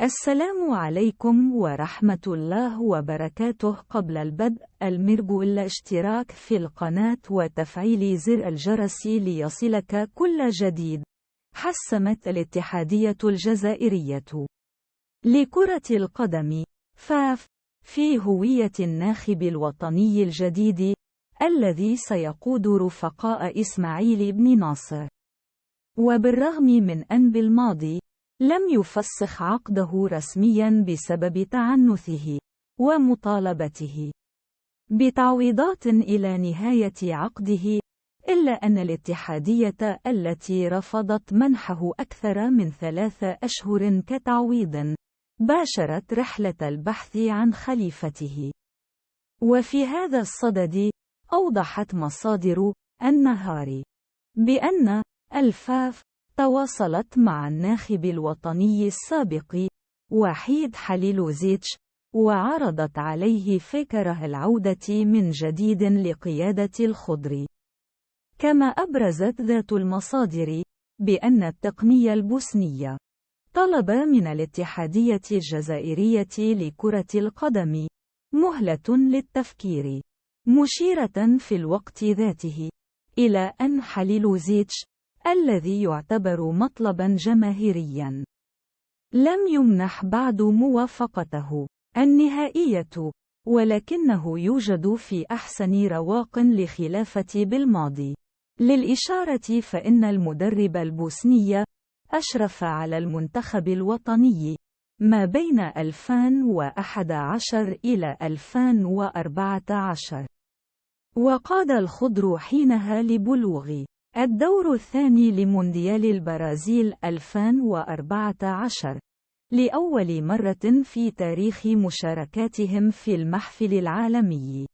السلام عليكم ورحمة الله وبركاته. قبل البدء المرجو الاشتراك في القناة وتفعيل زر الجرس ليصلك كل جديد. حسمت الاتحادية الجزائرية لكرة القدم فاف في هوية الناخب الوطني الجديد الذي سيقود رفقاء إسماعيل بن ناصر. وبالرغم من أن بالماضي لم يفسخ عقده رسميا بسبب تعنثه ومطالبته بتعويضات إلى نهاية عقده، إلا أن الاتحادية التي رفضت منحه أكثر من 3 أشهر كتعويض باشرت رحلة البحث عن خليفته. وفي هذا الصدد أوضحت مصادر النهار بأن الفاف تواصلت مع الناخب الوطني السابق وحيد حليلوزيتش وعرضت عليه فكرة العودة من جديد لقيادة الخضر. كما أبرزت ذات المصادر بأن التقنية البوسنية طلب من الاتحادية الجزائرية لكرة القدم مهلة للتفكير، مشيرة في الوقت ذاته إلى أن حليلوزيتش الذي يعتبر مطلبا جماهيريا لم يمنح بعد موافقته النهائية، ولكنه يوجد في أحسن رواق لخلافة بالماضي. للإشارة فإن المدرب البوسني أشرف على المنتخب الوطني ما بين 2011 إلى 2014، وقاد الخضر حينها لبلوغ الدور الثاني لمونديال البرازيل 2014 لأول مرة في تاريخ مشاركاتهم في المحفل العالمي.